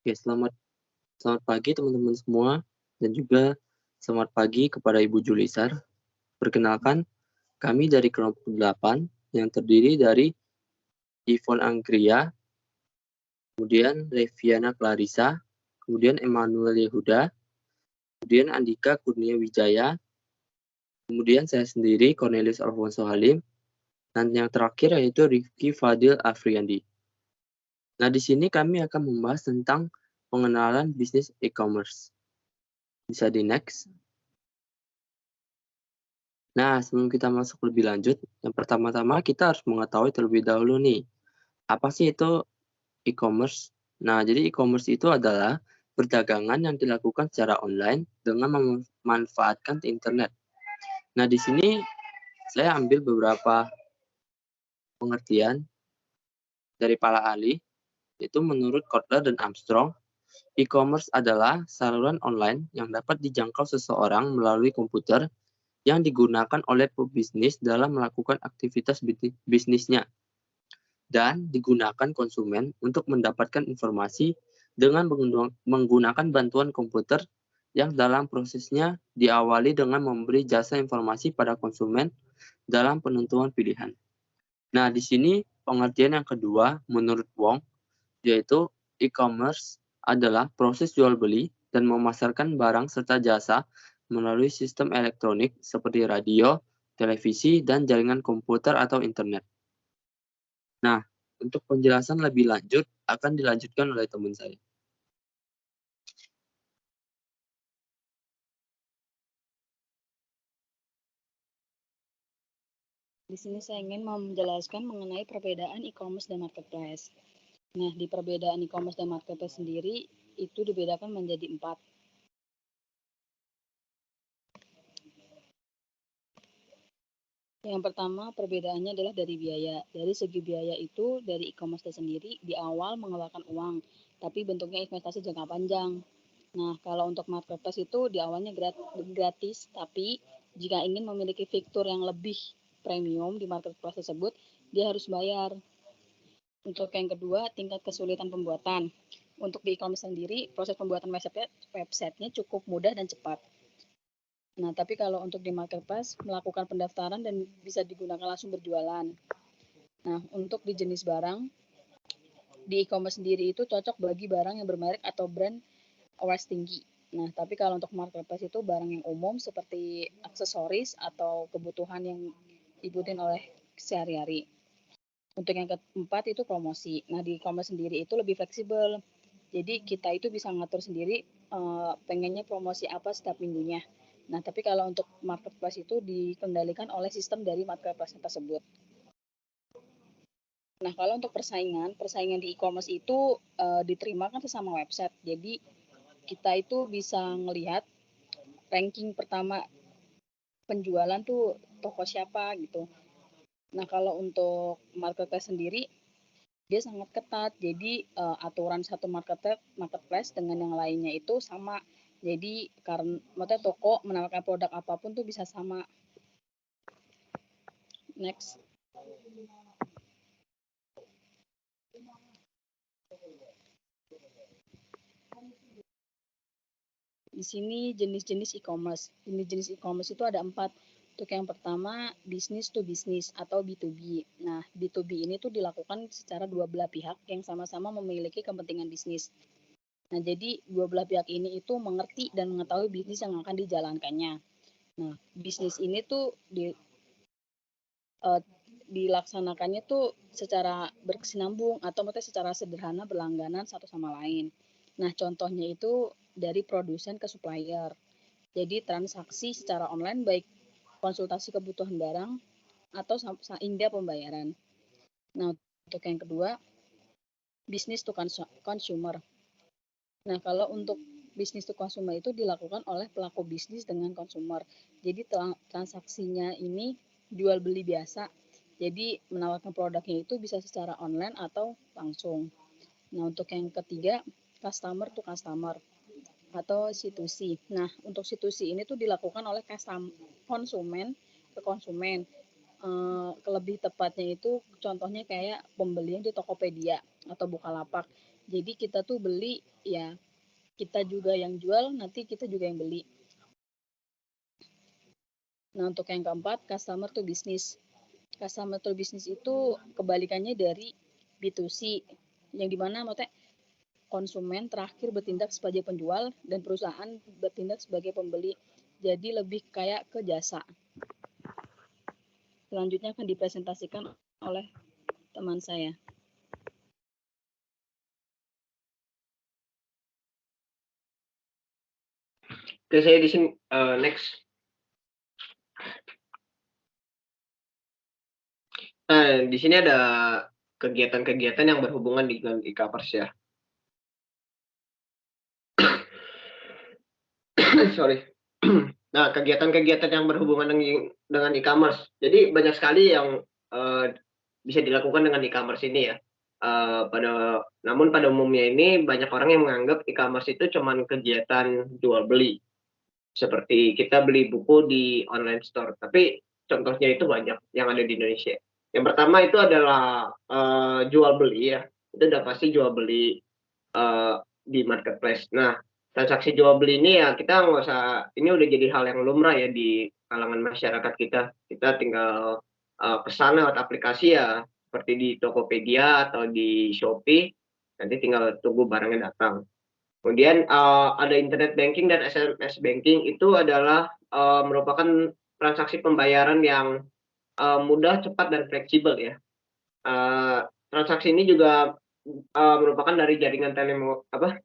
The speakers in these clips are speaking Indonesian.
Oke, selamat pagi teman-teman semua, dan juga selamat pagi kepada Ibu Julisar. Perkenalkan, kami dari kelompok 8 yang terdiri dari Yvonne Anggria, kemudian Reviana Clarissa, kemudian Emmanuel Yehuda, kemudian Andika Kurnia Wijaya, kemudian saya sendiri Cornelius Alfonso Halim, dan yang terakhir yaitu Rifki Fadil Afriandi. Nah, di sini kami akan membahas tentang pengenalan bisnis e-commerce. Bisa di next. Nah, sebelum kita masuk lebih lanjut, yang pertama-tama kita harus mengetahui terlebih dahulu nih, apa sih itu e-commerce? Nah, jadi e-commerce itu adalah perdagangan yang dilakukan secara online dengan memanfaatkan internet. Nah, di sini saya ambil beberapa pengertian dari para ahli, yaitu menurut Kotler dan Armstrong, e-commerce adalah saluran online yang dapat dijangkau seseorang melalui komputer yang digunakan oleh pebisnis dalam melakukan aktivitas bisnisnya, dan digunakan konsumen untuk mendapatkan informasi dengan menggunakan bantuan komputer yang dalam prosesnya diawali dengan memberi jasa informasi pada konsumen dalam penentuan pilihan. Nah, di sini pengertian yang kedua menurut Wong, yaitu e-commerce adalah proses jual beli dan memasarkan barang serta jasa melalui sistem elektronik seperti radio, televisi, dan jaringan komputer atau internet. Nah, untuk penjelasan lebih lanjut akan dilanjutkan oleh teman saya. Di sini saya ingin menjelaskan mengenai perbedaan e-commerce dan marketplace. Nah, di perbedaan e-commerce dan marketplace sendiri itu dibedakan menjadi 4. Yang pertama, perbedaannya adalah dari biaya. Dari segi biaya itu, dari e-commerce sendiri di awal mengeluarkan uang, tapi bentuknya investasi jangka panjang. Nah, kalau untuk marketplace itu di awalnya gratis, tapi jika ingin memiliki fitur yang lebih premium di marketplace tersebut, dia harus bayar. Untuk yang kedua, tingkat kesulitan pembuatan. Untuk di e-commerce sendiri, proses pembuatan website-nya cukup mudah dan cepat. Nah, tapi kalau untuk di marketplace, melakukan pendaftaran dan bisa digunakan langsung berjualan. Nah, untuk di jenis barang, di e-commerce sendiri itu cocok bagi barang yang bermerek atau brand awareness tinggi. Nah, tapi kalau untuk marketplace itu barang yang umum seperti aksesoris atau kebutuhan yang dibutuhin oleh sehari-hari. Untuk yang keempat itu promosi. Nah, di e-commerce sendiri itu lebih fleksibel. Jadi kita itu bisa ngatur sendiri pengennya promosi apa setiap minggunya. Nah, tapi kalau untuk marketplace itu dikendalikan oleh sistem dari marketplace tersebut. Nah, kalau untuk persaingan di e-commerce itu diterima kan sesama website. Jadi kita itu bisa ngelihat ranking pertama penjualan tuh toko siapa gitu. Nah, kalau untuk marketplace sendiri dia sangat ketat. Jadi aturan satu marketplace dengan yang lainnya itu sama. Jadi karena maksudnya toko menawarkan produk apapun tuh bisa sama. Next. Di sini jenis-jenis e-commerce. Jenis-jenis e-commerce itu ada 4. Untuk yang pertama, business to business atau B2B. Nah, B2B ini tuh dilakukan secara dua belah pihak yang sama-sama memiliki kepentingan bisnis. Nah, jadi dua belah pihak ini itu mengerti dan mengetahui bisnis yang akan dijalankannya. Nah, bisnis ini tuh dilaksanakannya tuh secara berkesinambung atau maksudnya secara sederhana berlangganan satu sama lain. Nah, contohnya itu dari produsen ke supplier. Jadi transaksi secara online baik konsultasi kebutuhan barang atau hingga pembayaran. Nah, untuk yang kedua, business to consumer. Nah, kalau untuk business to consumer itu dilakukan oleh pelaku bisnis dengan konsumer. Jadi transaksinya ini jual beli biasa. Jadi menawarkan produknya itu bisa secara online atau langsung. Nah, untuk yang ketiga, customer to customer atau C2C. Nah, untuk C2C ini tuh dilakukan oleh konsumen ke konsumen. Lebih tepatnya itu contohnya kayak pembelian di Tokopedia atau Bukalapak. Jadi kita tuh beli, ya kita juga yang jual, nanti kita juga yang beli. Nah, untuk yang keempat, customer to business. Customer to business itu kebalikannya dari B2C, yang dimana maksudnya konsumen terakhir bertindak sebagai penjual dan perusahaan bertindak sebagai pembeli. Jadi lebih kayak ke jasa. Selanjutnya akan dipresentasikan oleh teman saya. Oke, saya di sini next. Nah, di sini ada kegiatan-kegiatan yang berhubungan dengan e-commerce ya. Sorry. Nah, kegiatan-kegiatan yang berhubungan dengan e-commerce. Jadi banyak sekali yang bisa dilakukan dengan e-commerce ini ya. Namun pada umumnya ini banyak orang yang menganggap e-commerce itu cuma kegiatan jual beli. Seperti kita beli buku di online store. Tapi contohnya itu banyak yang ada di Indonesia. Yang pertama itu adalah jual beli ya. Itu udah pasti jual beli di marketplace. Nah, transaksi jual beli ini ya kita nggak usah, ini udah jadi hal yang lumrah ya di kalangan masyarakat kita. Kita tinggal pesan lewat aplikasi ya, seperti di Tokopedia atau di Shopee, nanti tinggal tunggu barangnya datang. Kemudian ada internet banking dan SMS banking, itu adalah merupakan transaksi pembayaran yang mudah, cepat, dan fleksibel ya. Transaksi ini juga merupakan dari jaringan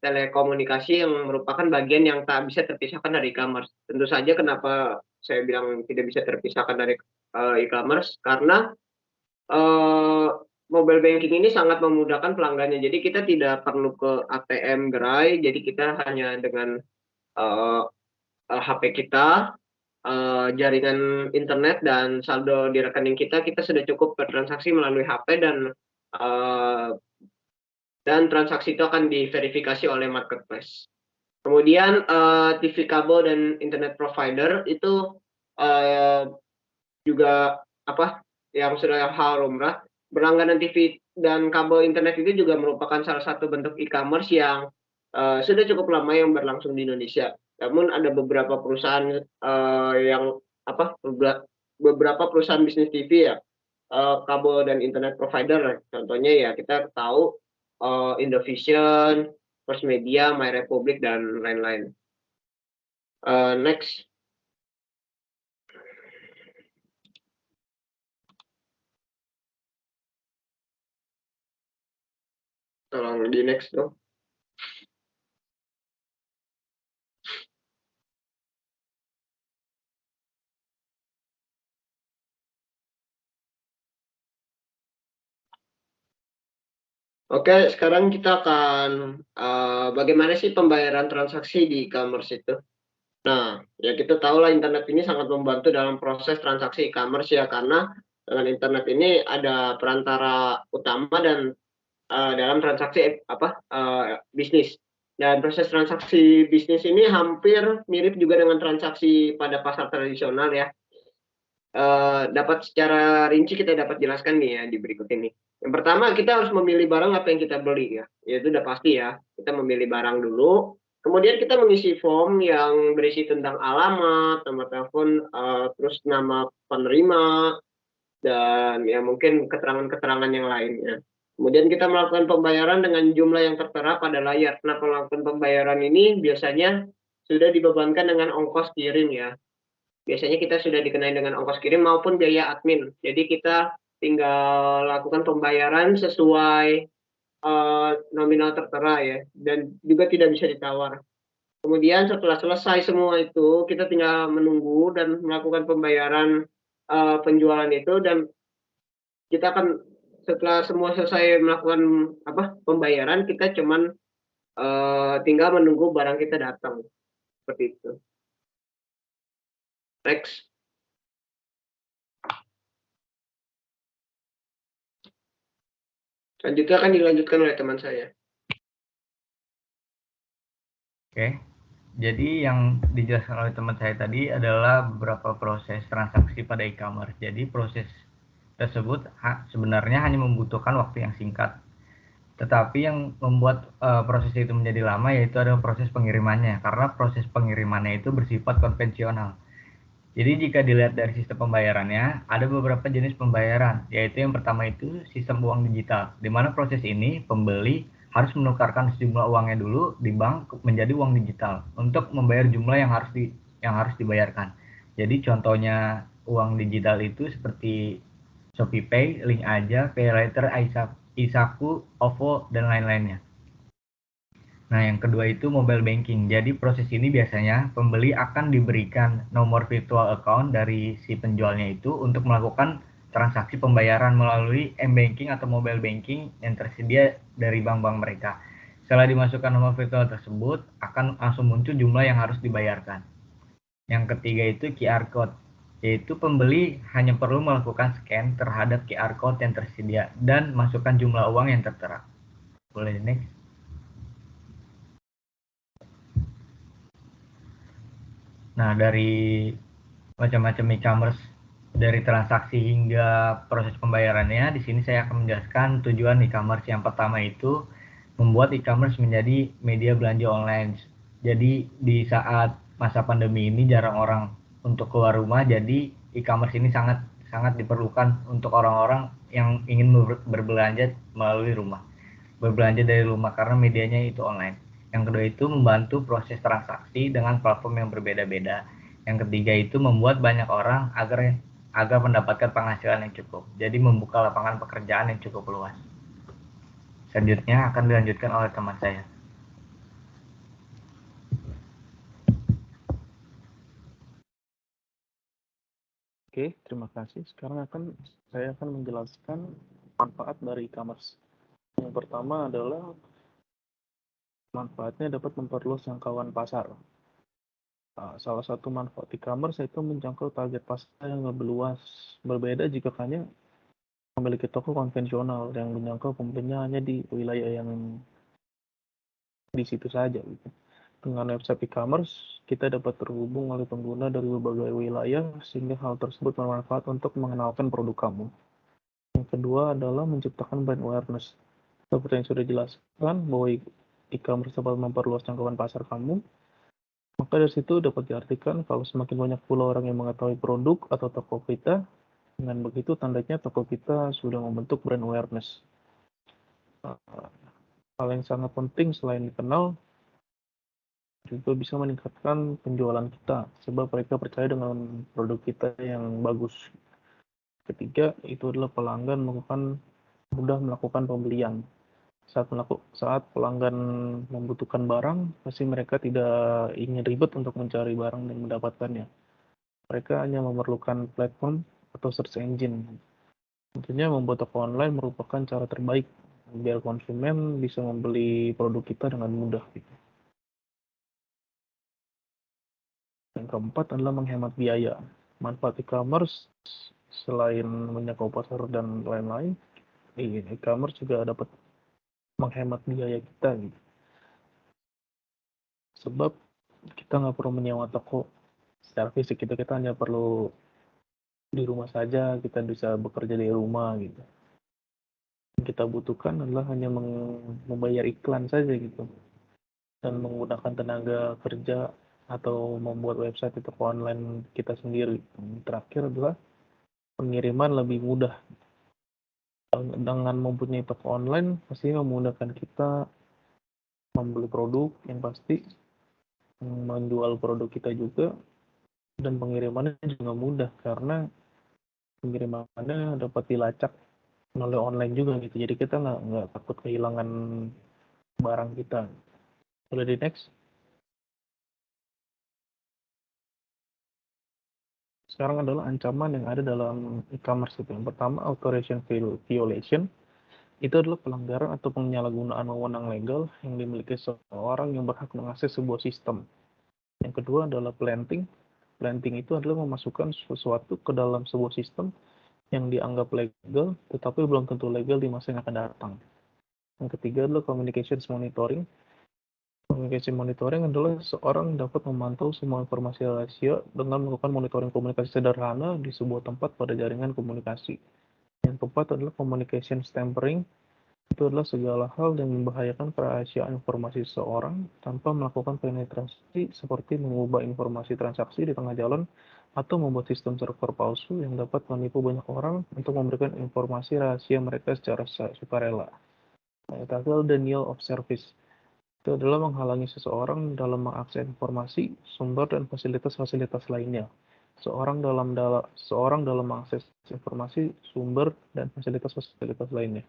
telekomunikasi yang merupakan bagian yang tak bisa terpisahkan dari e-commerce. Tentu saja kenapa saya bilang tidak bisa terpisahkan dari e-commerce, karena mobile banking ini sangat memudahkan pelanggannya. Jadi kita tidak perlu ke ATM gerai, jadi kita hanya dengan HP kita, jaringan internet dan saldo di rekening kita sudah cukup bertransaksi melalui HP, dan transaksi itu akan diverifikasi oleh marketplace. Kemudian TV kabel dan internet provider itu juga yang sudah hal lumrah. Berlangganan TV dan kabel internet itu juga merupakan salah satu bentuk e-commerce yang sudah cukup lama yang berlangsung di Indonesia. Namun ada beberapa perusahaan beberapa perusahaan bisnis TV ya, kabel dan internet provider. Contohnya ya kita tahu Indovision, First Media, My Republic, dan lain-lain. Next. Tolong di next dong. Oke, sekarang kita akan bagaimana sih pembayaran transaksi di e-commerce itu. Nah, ya kita tahu lah internet ini sangat membantu dalam proses transaksi e-commerce ya, karena dengan internet ini ada perantara utama dan dalam transaksi bisnis. Dan proses transaksi bisnis ini hampir mirip juga dengan transaksi pada pasar tradisional ya. Dapat secara rinci kita dapat jelaskan nih ya di berikut ini. Yang pertama, kita harus memilih barang apa yang kita beli ya. Ya itu udah pasti ya. Kita memilih barang dulu. Kemudian kita mengisi form yang berisi tentang alamat, nomor telepon, terus nama penerima, dan ya mungkin keterangan-keterangan yang lainnya. Kemudian kita melakukan pembayaran dengan jumlah yang tertera pada layar. Nah, melakukan pembayaran ini biasanya sudah dibebankan dengan ongkos kirim ya. Biasanya kita sudah dikenai dengan ongkos kirim maupun biaya admin. Jadi kita tinggal lakukan pembayaran sesuai nominal tertera ya, dan juga tidak bisa ditawar. Kemudian setelah selesai semua itu, kita tinggal menunggu dan melakukan pembayaran penjualan itu, dan kita akan setelah semua selesai melakukan pembayaran, kita cuman tinggal menunggu barang kita datang, seperti itu. Next. Selanjutnya akan dilanjutkan oleh teman saya. Oke, jadi yang dijelaskan oleh teman saya tadi adalah beberapa proses transaksi pada e-commerce. Jadi proses tersebut sebenarnya hanya membutuhkan waktu yang singkat. Tetapi yang membuat proses itu menjadi lama yaitu adalah proses pengirimannya, karena proses pengirimannya itu bersifat konvensional. Jadi jika dilihat dari sistem pembayarannya, ada beberapa jenis pembayaran, yaitu yang pertama itu sistem uang digital, di mana proses ini pembeli harus menukarkan sejumlah uangnya dulu di bank menjadi uang digital untuk membayar jumlah yang harus dibayarkan. Jadi contohnya uang digital itu seperti ShopeePay, Link Aja, PayLater, Isaku, OVO, dan lain-lainnya. Nah, yang kedua itu mobile banking. Jadi proses ini biasanya pembeli akan diberikan nomor virtual account dari si penjualnya itu untuk melakukan transaksi pembayaran melalui m-banking atau mobile banking yang tersedia dari bank-bank mereka. Setelah dimasukkan nomor virtual tersebut, akan langsung muncul jumlah yang harus dibayarkan. Yang ketiga itu QR code, yaitu pembeli hanya perlu melakukan scan terhadap QR code yang tersedia dan masukkan jumlah uang yang tertera. Boleh next. Nah, dari macam-macam e-commerce, dari transaksi hingga proses pembayarannya, di sini saya akan menjelaskan tujuan e-commerce. Yang pertama itu membuat e-commerce menjadi media belanja online. Jadi di saat masa pandemi ini jarang orang untuk keluar rumah, jadi e-commerce ini sangat diperlukan untuk orang-orang yang ingin berbelanja melalui rumah. Berbelanja dari rumah karena medianya itu online. Yang kedua itu membantu proses transaksi dengan platform yang berbeda-beda. Yang ketiga itu membuat banyak orang agar mendapatkan penghasilan yang cukup. Jadi membuka lapangan pekerjaan yang cukup luas. Selanjutnya akan dilanjutkan oleh teman saya. Oke, terima kasih. Sekarang saya akan menjelaskan manfaat dari e-commerce. Yang pertama adalah manfaatnya dapat memperluas jangkauan pasar. Salah satu manfaat e-commerce itu menjangkau target pasar yang lebih luas. Berbeda jika hanya memiliki toko konvensional yang menjangkau pembelinya hanya di wilayah yang di situ saja. Gitu. Dengan website e-commerce, kita dapat terhubung oleh pengguna dari berbagai wilayah sehingga hal tersebut bermanfaat untuk mengenalkan produk kamu. Yang kedua adalah menciptakan brand awareness. Seperti yang sudah dijelaskan bahwa e-commerce dapat memperluas jangkauan pasar kamu, maka dari situ dapat diartikan kalau semakin banyak pula orang yang mengetahui produk atau toko kita, dengan begitu tandanya toko kita sudah membentuk brand awareness. Hal yang sangat penting selain dikenal, juga bisa meningkatkan penjualan kita, sebab mereka percaya dengan produk kita yang bagus. Ketiga, itu adalah pelanggan mudah melakukan pembelian. Saat pelanggan membutuhkan barang, pasti mereka tidak ingin ribet untuk mencari barang dan mendapatkannya. Mereka hanya memerlukan platform atau search engine. Tentunya membuat toko online merupakan cara terbaik biar konsumen bisa membeli produk kita dengan mudah. Yang keempat adalah menghemat biaya. Manfaat e-commerce selain menjangkau pasar dan lain-lain, e-commerce juga dapat menghemat biaya kita. Gitu. Sebab kita nggak perlu menyewa toko secara fisik, kita hanya perlu di rumah saja, kita bisa bekerja dari rumah gitu. Yang kita butuhkan adalah hanya membayar iklan saja gitu, dan menggunakan tenaga kerja atau membuat website itu online kita sendiri. Terakhir adalah pengiriman lebih mudah. Dengan mempunyai toko online pasti memudahkan kita membeli produk yang pasti, menjual produk kita juga, dan pengirimannya juga mudah karena pengirimannya dapat dilacak melalui online juga gitu. Jadi kita nggak takut kehilangan barang kita. Boleh di next. Sekarang adalah ancaman yang ada dalam e-commerce itu. Yang pertama, authorization violation. Itu adalah pelanggaran atau penyalahgunaan wewenang legal yang dimiliki seseorang yang berhak mengakses sebuah sistem. Yang kedua adalah planting. Planting itu adalah memasukkan sesuatu ke dalam sebuah sistem yang dianggap legal, tetapi belum tentu legal di masa yang akan datang. Yang ketiga adalah communications monitoring. Communication monitoring adalah seorang dapat memantau semua informasi rahasia dengan melakukan monitoring komunikasi sederhana di sebuah tempat pada jaringan komunikasi. Yang keempat adalah communication tampering. Itu adalah segala hal yang membahayakan kerahasiaan informasi seseorang tanpa melakukan penetrasi seperti mengubah informasi transaksi di tengah jalan atau membuat sistem server palsu yang dapat menipu banyak orang untuk memberikan informasi rahasia mereka secara sukarela. Yang terakhir, denial of service. Itu adalah menghalangi seseorang dalam mengakses informasi, sumber, dan fasilitas-fasilitas lainnya. Seorang dalam mengakses informasi, sumber, dan fasilitas-fasilitas lainnya.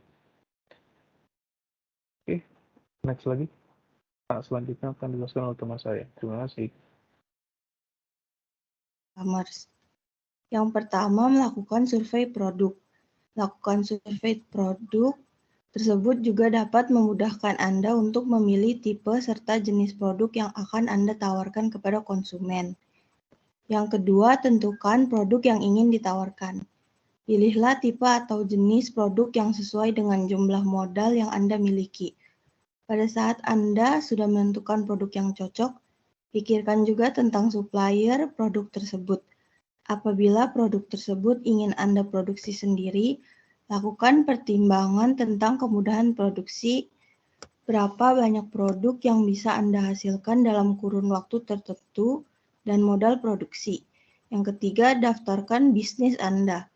Oke, next lagi. Nah, selanjutnya akan dijelaskan oleh teman saya. Terima kasih. E-commerce. Yang pertama, melakukan survei produk. Lakukan survei produk tersebut juga dapat memudahkan Anda untuk memilih tipe serta jenis produk yang akan Anda tawarkan kepada konsumen. Yang kedua, tentukan produk yang ingin ditawarkan. Pilihlah tipe atau jenis produk yang sesuai dengan jumlah modal yang Anda miliki. Pada saat Anda sudah menentukan produk yang cocok, pikirkan juga tentang supplier produk tersebut. Apabila produk tersebut ingin Anda produksi sendiri, lakukan pertimbangan tentang kemudahan produksi, berapa banyak produk yang bisa Anda hasilkan dalam kurun waktu tertentu, dan modal produksi. Yang ketiga, daftarkan bisnis Anda.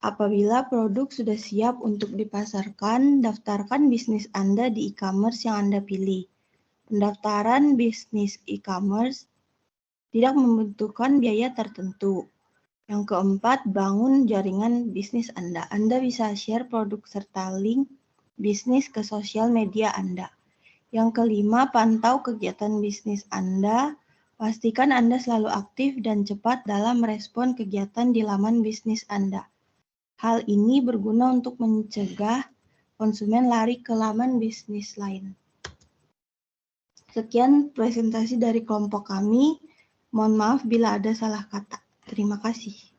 Apabila produk sudah siap untuk dipasarkan, daftarkan bisnis Anda di e-commerce yang Anda pilih. Pendaftaran bisnis e-commerce tidak membutuhkan biaya tertentu. Yang keempat, bangun jaringan bisnis Anda. Anda bisa share produk serta link bisnis ke sosial media Anda. Yang kelima, pantau kegiatan bisnis Anda. Pastikan Anda selalu aktif dan cepat dalam merespon kegiatan di laman bisnis Anda. Hal ini berguna untuk mencegah konsumen lari ke laman bisnis lain. Sekian presentasi dari kelompok kami. Mohon maaf bila ada salah kata. Terima kasih.